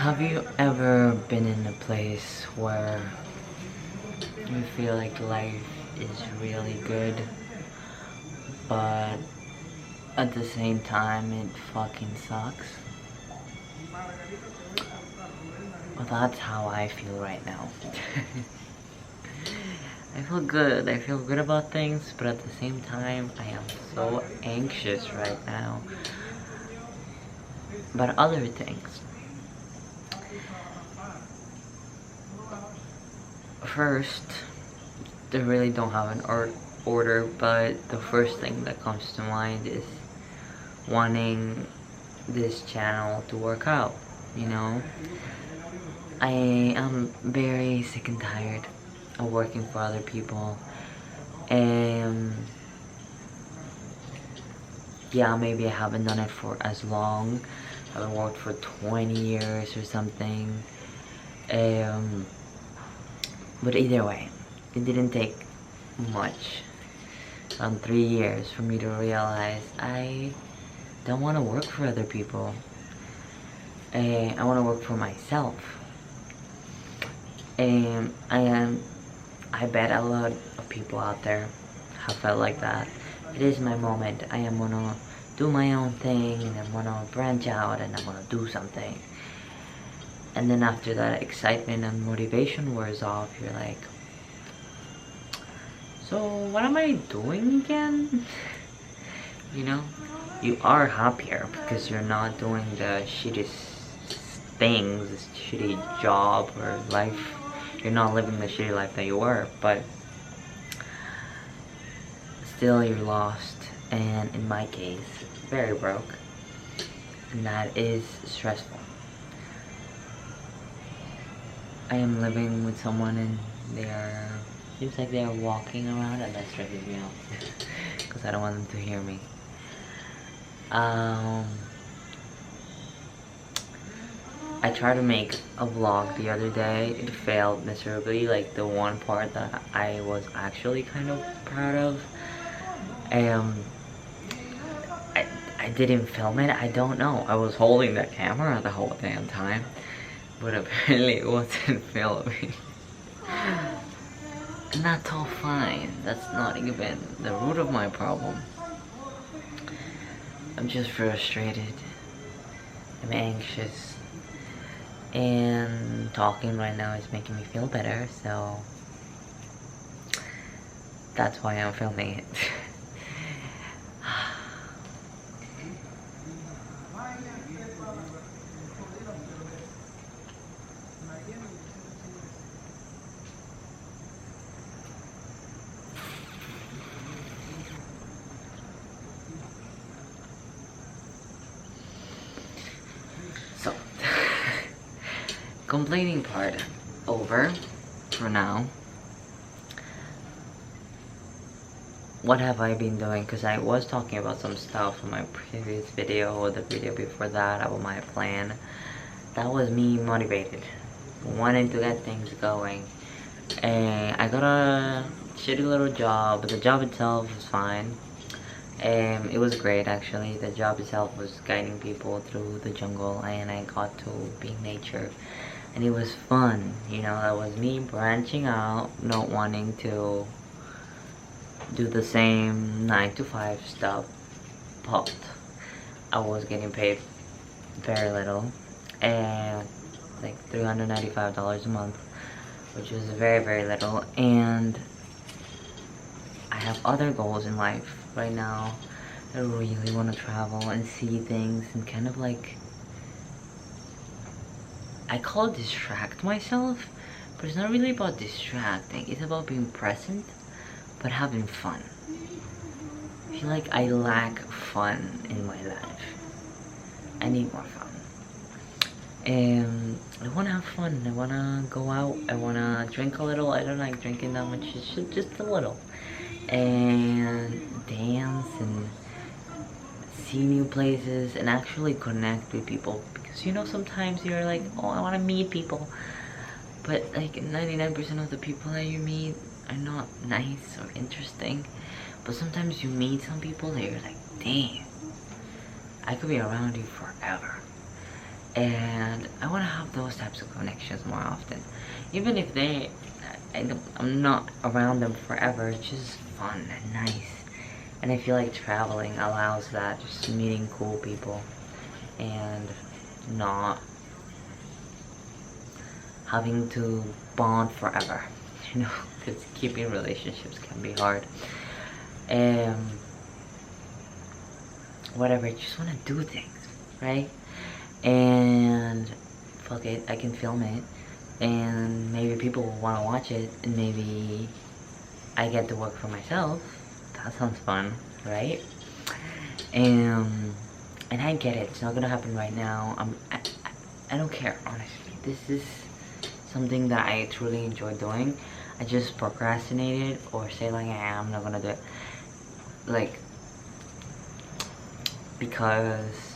Have you ever been in a place where you feel like life is really good, but at the same time it fucking sucks? Well, that's how I feel right now. I feel good. I feel good about things, but at the same time, I am so anxious right now about other things. First, I really don't have an order, but the first thing that comes to mind is wanting this channel to work out, you know? I am very sick and tired of working for other people, and yeah, maybe I haven't done it for as long. I haven't worked for 20 years or something. But either way, it didn't take much, around 3 years, for me to realize I don't want to work for other people. I want to work for myself. And I bet a lot of people out there have felt like that. It is my moment. I am gonna do my own thing, and I'm gonna branch out, and I'm gonna do something. And then after that excitement and motivation wears off, you're like, so what am I doing again? You know, you are happier because you're not doing the shitty things, this shitty job or life. You're not living the shitty life that you were, but still you're lost, and in my case, very broke, and that is stressful. I am living with someone and seems like they are walking around, and that stresses me out because I don't want them to hear me. I tried to make a vlog the other day. It failed miserably, like the one part that I was actually kind of proud of. I didn't film it, I don't know. I was holding the camera the whole damn time, but apparently it wasn't filming. And that's all fine. That's not even the root of my problem. I'm just frustrated. I'm anxious. And talking right now is making me feel better, so that's why I'm filming it. So, complaining part over for now. What have I been doing? Because I was talking about some stuff in my previous video, or the video before that, about my plan. That was me motivated, wanting to get things going. And I got a shitty little job, but the job itself was fine. It was great, actually. The job itself was guiding people through the jungle, and I got to be in nature, and it was fun. You know, that was me branching out, not wanting to do the same 9 to 5 stuff. But I was getting paid very little, and like $395 a month, which was very, very little. And I have other goals in life right now. I really want to travel and see things and kind of like, I call it distract myself, but it's not really about distracting. It's about being present, but having fun. I feel like I lack fun in my life. I need more fun. And I want to have fun. I want to go out. I want to drink a little. I don't like drinking that much. It's just a little. And dance and see new places and actually connect with people. Because you know, sometimes you're like, oh, I want to meet people. But like 99% of the people that you meet are not nice or interesting. But sometimes you meet some people that you're like, damn, I could be around you forever. And I want to have those types of connections more often, even if I'm not around them forever. It's just fun and nice, and I feel like traveling allows that, just meeting cool people and not having to bond forever, you know, because keeping relationships can be hard. Whatever, I just want to do things, right? And fuck it, I can film it, and maybe people will want to watch it, and maybe I get to work for myself. That sounds fun, right? And I get it, it's not gonna happen right now. I don't care, honestly. This is something that I truly enjoy doing. I just procrastinated, or say like, I'm not gonna do it, like, because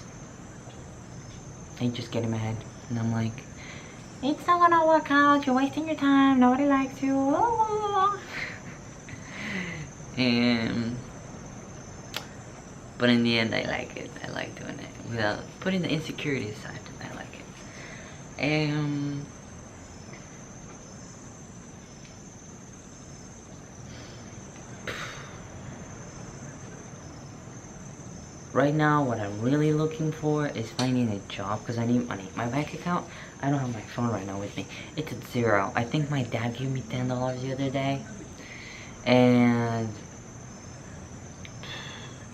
I just get in my head, and I'm like, it's not gonna work out, you're wasting your time, nobody likes you. And but in the end, I like it. I like doing it without putting the insecurity aside. I like it. Right now, what I'm really looking for is finding a job, because I need money. My bank account, I don't have my phone right now with me. It's at 0. I think my dad gave me $10 the other day. And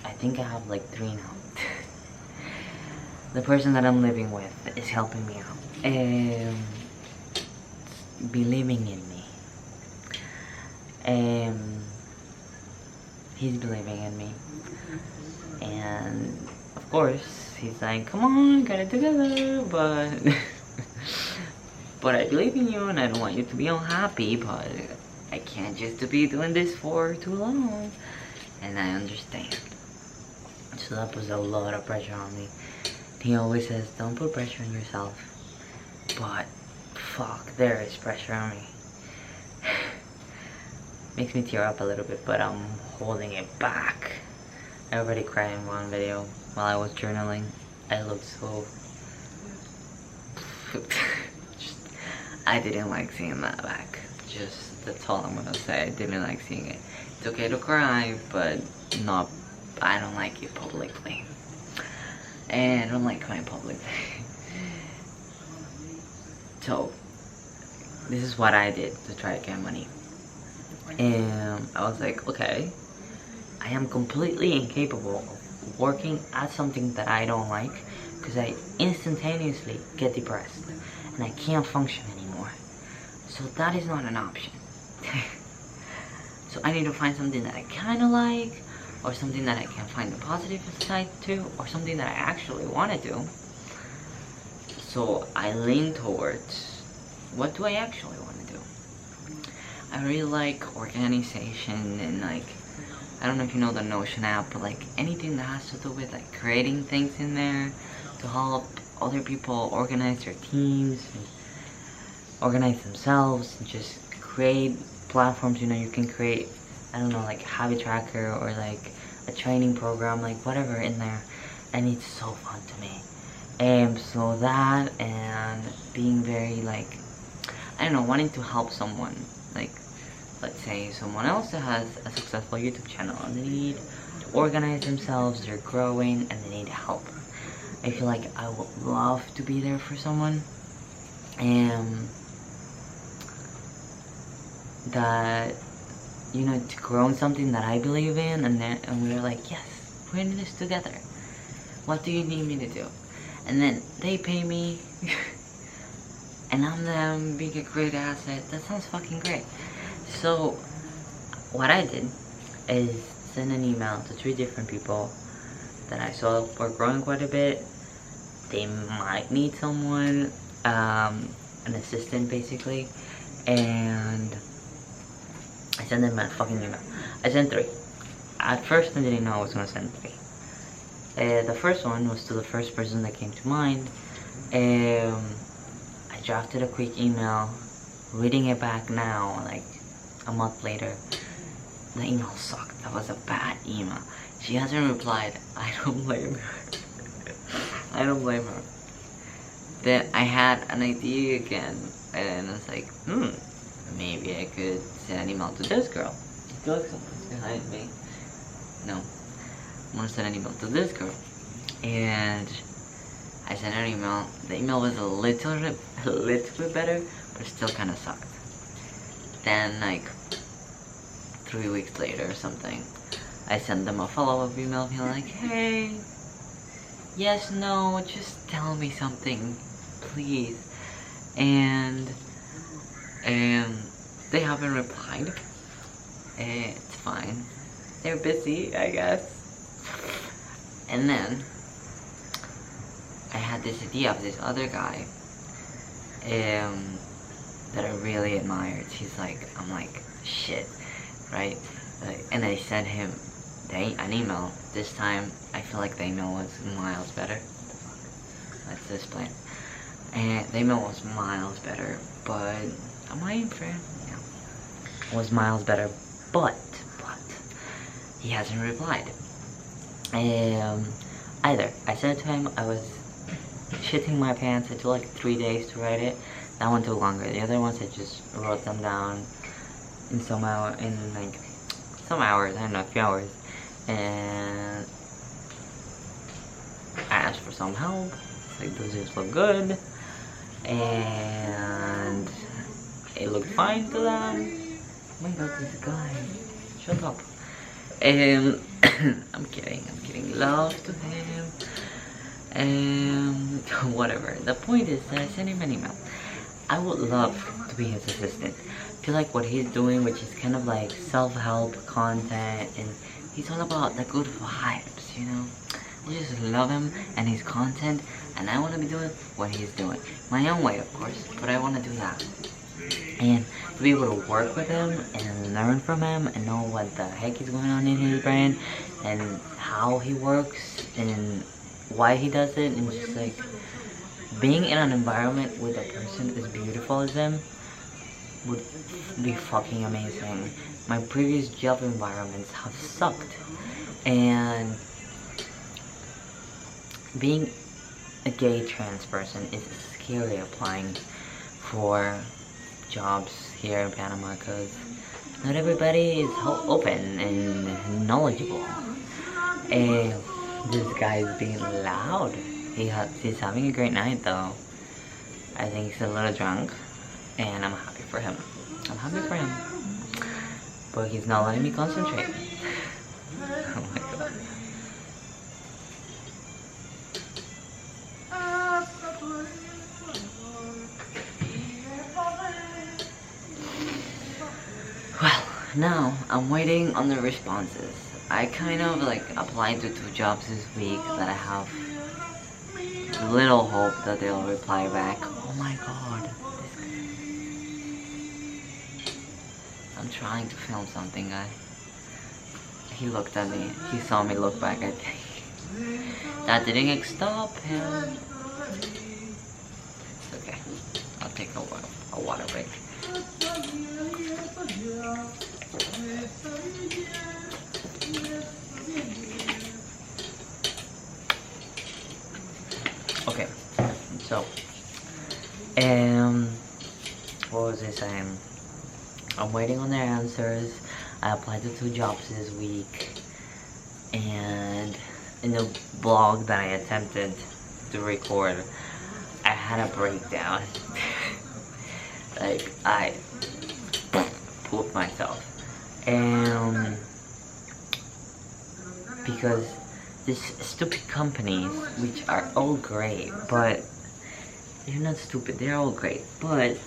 I think I have like 3 now. The person that I'm living with is helping me out and believing in me. He's believing in me. And of course, he's like, come on, get it together, but but I believe in you, and I don't want you to be unhappy, but I can't just be doing this for too long. And I understand. So that puts a lot of pressure on me. He always says, don't put pressure on yourself. But fuck, there is pressure on me. Makes me tear up a little bit, but I'm holding it back. I already cried in one video while I was journaling. I looked so... I didn't like seeing that back. Just, that's all I'm gonna say. I didn't like seeing it. It's okay to cry, but not... I don't like it publicly. And I don't like crying publicly. So, this is what I did to try to get money. And I was like, okay, I am completely incapable of working at something that I don't like, because I instantaneously get depressed and I can't function anymore. So that is not an option. So I need to find something that I kind of like, or something that I can find the positive side to, or something that I actually want to do. So I lean towards, what do I actually want to do? I really like organization and like, I don't know if you know the Notion app, but like anything that has to do with like creating things in there to help other people organize their teams and organize themselves, and just create platforms. You know, you can create, I don't know, like a habit tracker or like a training program, like whatever in there, and it's so fun to me. And so that, and being very like, I don't know, wanting to help someone, like let's say someone else that has a successful YouTube channel and they need to organize themselves, they're growing and they need help. I feel like I would love to be there for someone, and that, you know, to grow in something that I believe in, and we're like, yes, we're in this together. What do you need me to do? And then they pay me, and I'm them being a great asset. That sounds fucking great. So, what I did is send an email to 3 different people that I saw were growing quite a bit. They might need someone, an assistant basically, and I sent them a fucking email. I sent 3. At first I didn't know I was gonna send 3. The first one was to the first person that came to mind. I drafted a quick email, reading it back now, like a month later. The email sucked. That was a bad email. She hasn't replied. I don't blame her. I don't blame her. then I had an idea again, and I was like, maybe I could send an email to this girl. I feel like someone's behind me. No, I'm gonna send an email to this girl, and I sent her an email. The email was a little bit better, but still kind of sucked. Then, like 3 weeks later or something, I sent them a follow-up email being like, hey, yes, no, just tell me something, please. And they haven't replied. It's fine. They're busy, I guess. And then I had this idea of this other guy that I really admired. I'm like, shit, right? And I sent him an email. This time, I feel like the email was miles better. That's this plan. And the email was miles better, but I'm waiting for him. Yeah. It was miles better, but he hasn't replied. Either I said to him I was shitting my pants. It took like 3 days to write it. That one took longer. The other ones I just wrote them down in some hours, I don't know, a few hours. And I asked for some help. It's like, does this look good? And it looked fine to them. Oh my god, this guy. Shut up. I'm kidding. Love to him. Whatever. The point is that I sent him an email. I would love to be his assistant. I feel like what he's doing, which is kind of like self-help content, and he's all about the good vibes, you know? I just love him and his content, and I want to be doing what he's doing. My own way, of course, but I want to do that. And to be able to work with him and learn from him and know what the heck is going on in his brain and how he works and why he does it, and just like being in an environment with a person as beautiful as him would be fucking amazing. My previous job environments have sucked, and being a gay trans person is scary applying for jobs here in Panama, because not everybody is open and knowledgeable. And this guy is being loud. He's having a great night though. I think he's a little drunk, and I'm happy for him. But he's not letting me concentrate. Oh my god. Well, now I'm waiting on the responses. I kind of like applied to 2 jobs this week that I have little hope that they'll reply back. Oh my god. I'm trying to film something, guys. He looked at me. He saw me look back, I think. That didn't stop him. It's okay. I'll take a water break. Okay, so, what was I saying? I'm waiting on their answers. I applied to 2 jobs this week, and in the vlog that I attempted to record, I had a breakdown. Like, I pooped myself. And because these stupid companies, which are all great, but they're not stupid, they're all great, but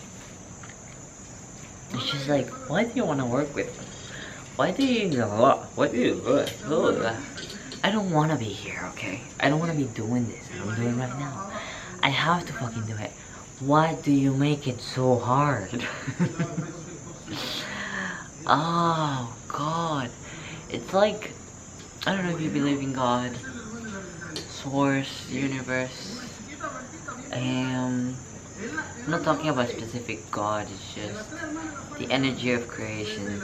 it's just like, why do you want to work with them? Why do you I don't want to be here, okay? I don't want to be doing this. I'm doing it right now. I have to fucking do it. Why do you make it so hard? Oh god. It's like, I don't know if you believe in God, source, universe. I'm not talking about a specific God, it's just the energy of creation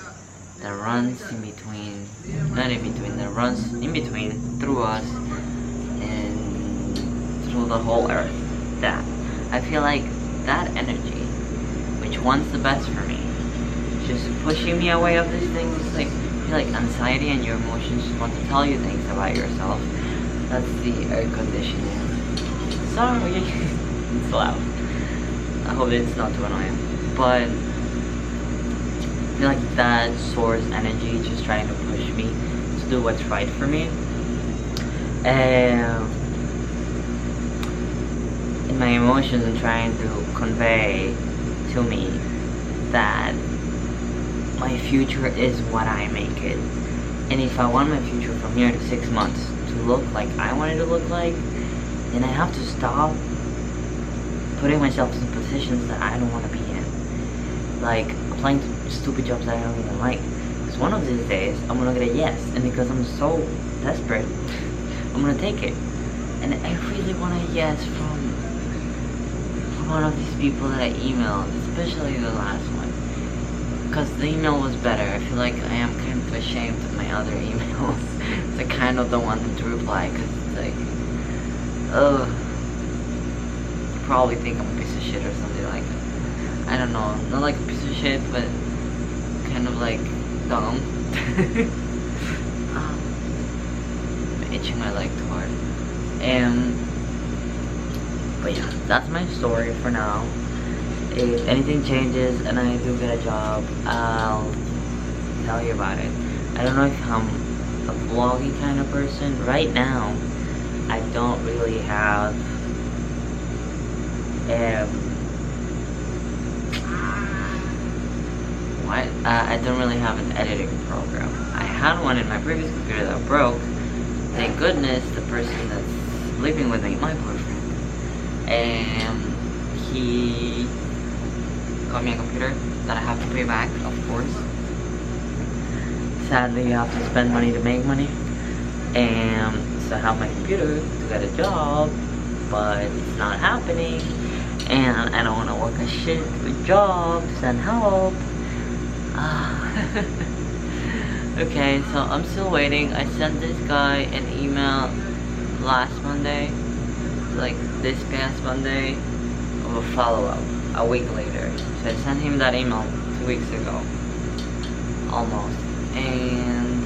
that runs in between, not in between, that runs in between, through us, and through the whole earth. That. I feel like that energy, which wants the best for me, just pushing me away of these things. It's like, I feel like anxiety and your emotions just want to tell you things about yourself. That's the air conditioning. Sorry, it's loud. I hope it's not too annoying. But I feel like that source energy just trying to push me to do what's right for me. And in my emotions, I'm trying to convey to me that my future is what I make it. And if I want my future from here to 6 months to look like I want it to look like, then I have to stop putting myself in positions that I don't want to be in. Like applying to stupid jobs that I don't even like. Because one of these days, I'm gonna get a yes. And because I'm so desperate, I'm gonna take it. And I really want a yes from one of these people that I emailed, especially the last one. Because the email was better. I feel like I am kind of ashamed of my other emails. So I kind of don't want them to reply, because it's like, ugh. You probably think I'm a piece of shit or something like that. I don't know. Not like a piece of shit, but kind of like dumb. I'm itching my leg too hard. But yeah, that's my story for now. If anything changes and I do get a job, I'll tell you about it. I don't know if I'm a vlogging kind of person. Right now, I don't really have I don't really have an editing program. I had one in my previous computer that broke. Thank goodness the person that's living with me, my boyfriend, and he got me a computer that I have to pay back, of course. Sadly, you have to spend money to make money. And so I have my computer to get a job, but it's not happening. And I don't want to work a shit with jobs and help. Okay, so I'm still waiting. I sent this guy an email last Monday, like this past Monday, of a follow-up a week later. So I sent him that email 2 weeks ago, almost, and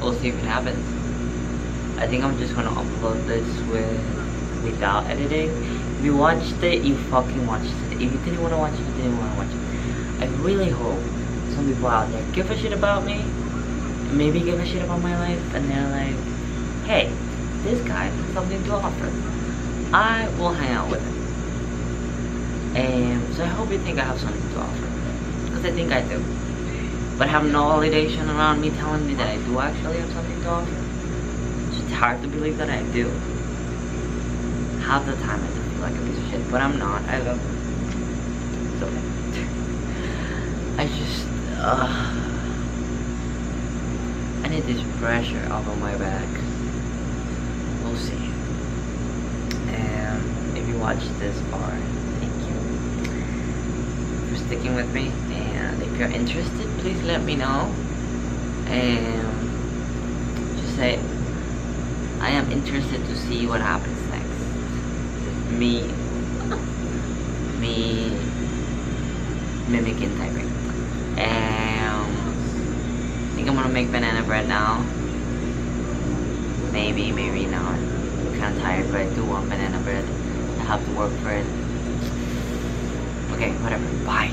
we'll see if it happens. I think I'm just gonna upload this without editing. If you watched it, you fucking watched it. If you didn't want to watch it, you didn't want to watch it. I really hope some people out there give a shit about me, maybe give a shit about my life, and they're like, hey, this guy has something to offer. I will hang out with him. And so I hope you think I have something to offer, because I think I do. But I have no validation around me telling me that I do actually have something to offer. It's just hard to believe that I do. Half the time I do feel like a piece of shit, but I'm not. I love it. It's okay. I just, I need this pressure off of my back. We'll see. And if you watched this far, thank you for sticking with me. And if you're interested, please let me know. And just say, I am interested to see what happens next. Me mimicking typing. And I think I'm gonna make banana bread now. Maybe not. I'm kinda tired, but I do want banana bread. I have to work for it. Okay, whatever. Bye.